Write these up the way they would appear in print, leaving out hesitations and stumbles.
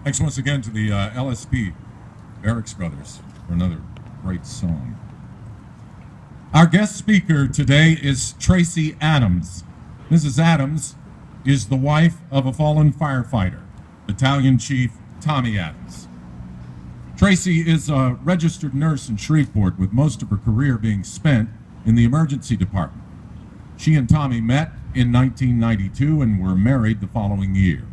Thanks once again to the LSP, Eric's Brothers, for another great song. Our guest speaker today is Traci Adams. Mrs. Adams is the wife of a fallen firefighter, Battalion Chief Tommy Adams. Traci is a registered nurse in Shreveport, with most of her career being spent in the emergency department. She and Tommy met in 1992 and were married the following year.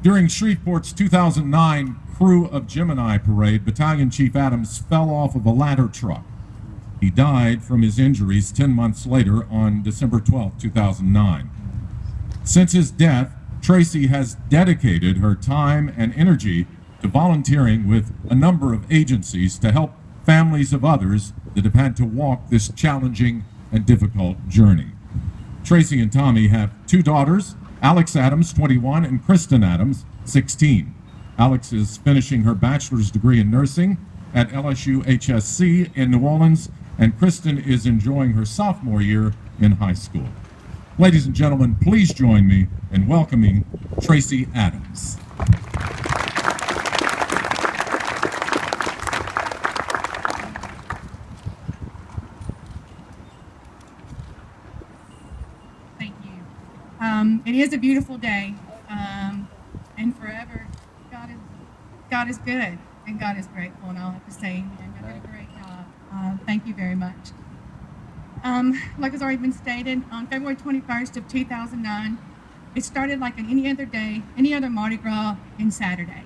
During Shreveport's 2009 Crew of Gemini parade, Battalion Chief Adams fell off of a ladder truck. He died from his injuries 10 months later on December 12, 2009. Since his death, Traci has dedicated her time and energy to volunteering with a number of agencies to help families of others that have had to walk this challenging and difficult journey. Traci and Tommy have two daughters, Alex Adams, 21, and Kristen Adams, 16. Alex is finishing her bachelor's degree in nursing at LSU HSC in New Orleans, and Kristen is enjoying her sophomore year in high school. Ladies and gentlemen, please join me in welcoming Traci Adams. It is a beautiful day, and forever, God is good, and God is grateful, and I'll have to say, and you did a great job. Thank you very much. Like has already been stated, on February 21st of 2009, it started like any other day, any other Mardi Gras in Saturday.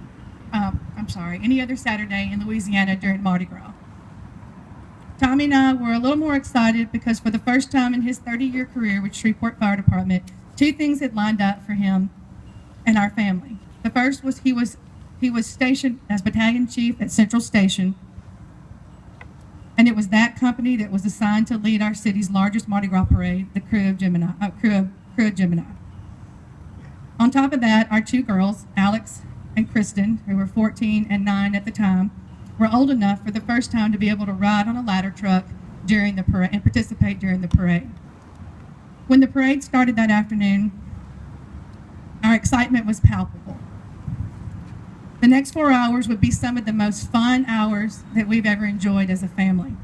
Any other Saturday in Louisiana during Mardi Gras. Tommy and I were a little more excited because for the first time in his 30-year career with Shreveport Fire Department, two things had lined up for him and our family. The first was he was stationed as battalion chief at Central Station, and it was that company that was assigned to lead our city's largest Mardi Gras parade, the Crew of Gemini. On top of that, our two girls, Alex and Kristen, who were 14 and 9 at the time, were old enough for the first time to be able to ride on a ladder truck during the parade and participate during the parade. When the parade started that afternoon, our excitement was palpable. The next 4 hours would be some of the most fun hours that we've ever enjoyed as a family.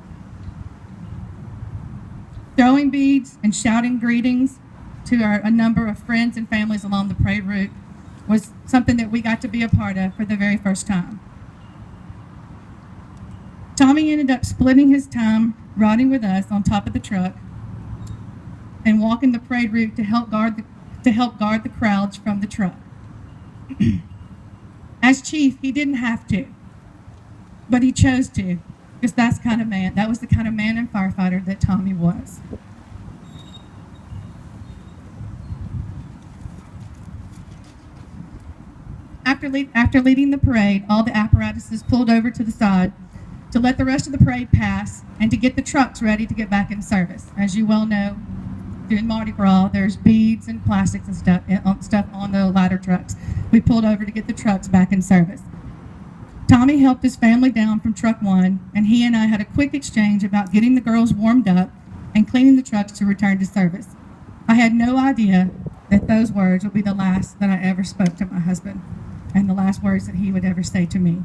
Throwing beads and shouting greetings to a number of friends and families along the parade route was something that we got to be a part of for the very first time. Tommy ended up splitting his time riding with us on top of the truck and walking the parade route to help guard the crowds from the truck. As chief, he didn't have to, but he chose to, because that was the kind of man and firefighter that Tommy was. After leading the parade, all the apparatuses pulled over to the side to let the rest of the parade pass and to get the trucks ready to get back in service. As you well know, during Mardi Gras, there's beads and plastics and stuff on the ladder trucks. We pulled over to get the trucks back in service. Tommy helped his family down from truck one, and he and I had a quick exchange about getting the girls warmed up and cleaning the trucks to return to service. I had no idea that those words would be the last that I ever spoke to my husband and the last words that he would ever say to me.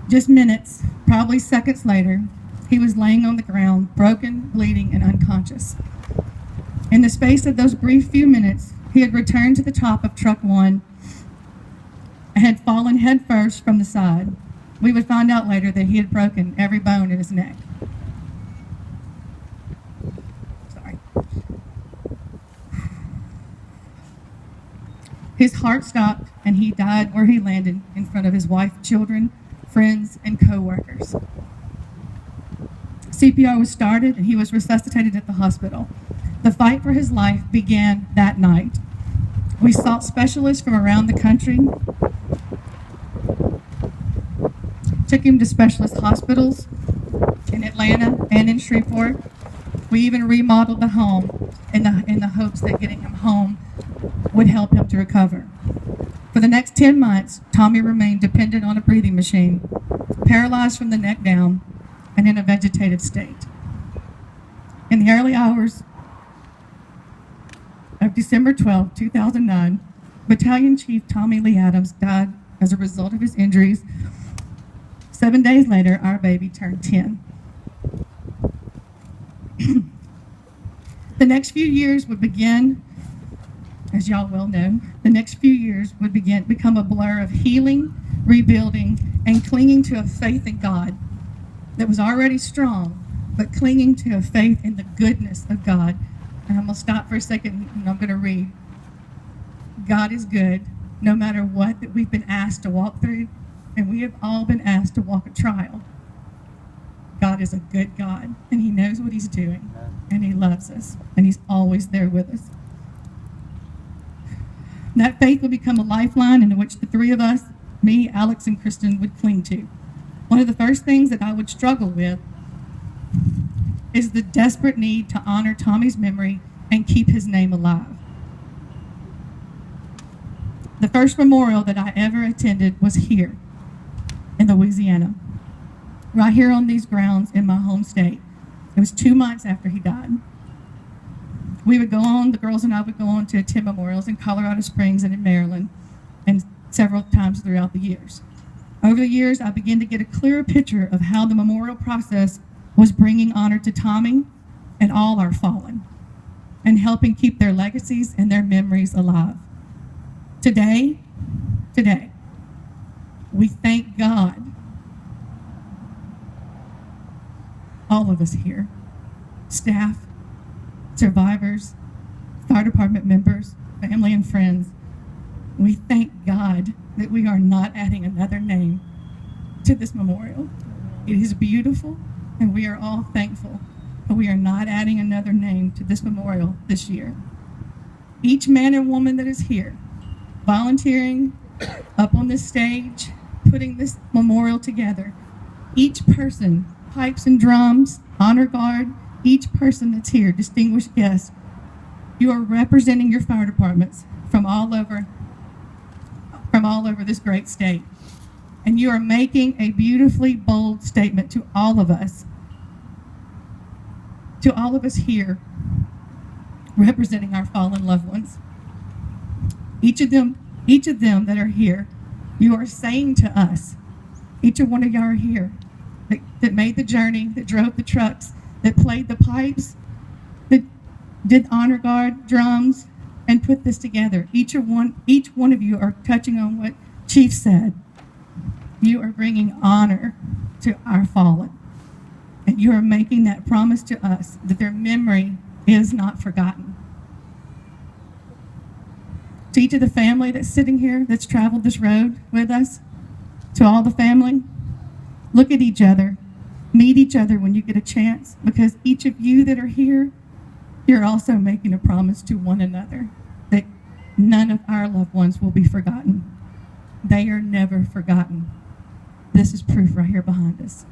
Just minutes, probably seconds later, he was laying on the ground, broken, bleeding, and unconscious. In the space of those brief few minutes, he had returned to the top of truck one and had fallen headfirst from the side. We would find out later that he had broken every bone in his neck. Sorry. His heart stopped, and he died where he landed in front of his wife, children, friends, and co-workers. CPR was started, and he was resuscitated at the hospital. The fight for his life began that night. We sought specialists from around the country, took him to specialist hospitals in Atlanta and in Shreveport. We even remodeled the home in the hopes that getting him home would help him to recover. For the next 10 months, Tommy remained dependent on a breathing machine, paralyzed from the neck down, and in a vegetative state. In the early hours of December 12, 2009, Battalion Chief Tommy Lee Adams died as a result of his injuries. 7 days later, our baby turned 10. The next few years would begin, as y'all well know, become a blur of healing, rebuilding, and clinging to a faith in God that was already strong, but clinging to a faith in the goodness of God. And I'm going to stop for a second and I'm going to read. God is good no matter what that we've been asked to walk through, and we have all been asked to walk a trial. God is a good God, and he knows what he's doing, and he loves us, and he's always there with us. That faith will become a lifeline into which the three of us, me, Alex, and Kristen, would cling to. One of the first things that I would struggle with is the desperate need to honor Tommy's memory and keep his name alive. The first memorial that I ever attended was here in Louisiana, right here on these grounds in my home state. It was 2 months after he died. We would go on, the girls and I would go on to attend memorials in Colorado Springs and in Maryland, and several times throughout the years. Over the years, I began to get a clearer picture of how the memorial process was bringing honor to Tommy and all our fallen, and helping keep their legacies and their memories alive. Today, we thank God, all of us here, staff, survivors, fire department members, family and friends, we thank God that we are not adding another name to this memorial. It is beautiful, and we are all thankful, but we are not adding another name to this memorial this year. Each man and woman that is here, volunteering, up on this stage, putting this memorial together, each person, pipes and drums, honor guard, each person that's here, distinguished guests, you are representing your fire departments from all over this great state. And you are making a beautifully bold statement to all of us here, representing our fallen loved ones. Each of them that are here, you are saying to us, each of one of y'all are here, that made the journey, that drove the trucks, that played the pipes, that did honor guard, drums, and put this together. Each one of you are touching on what Chief said. You are bringing honor to our fallen. And you are making that promise to us that their memory is not forgotten. To each of the family that's sitting here, that's traveled this road with us, to all the family, look at each other, meet each other when you get a chance, because each of you that are here, you're also making a promise to one another that none of our loved ones will be forgotten. They are never forgotten. This is proof right here behind us.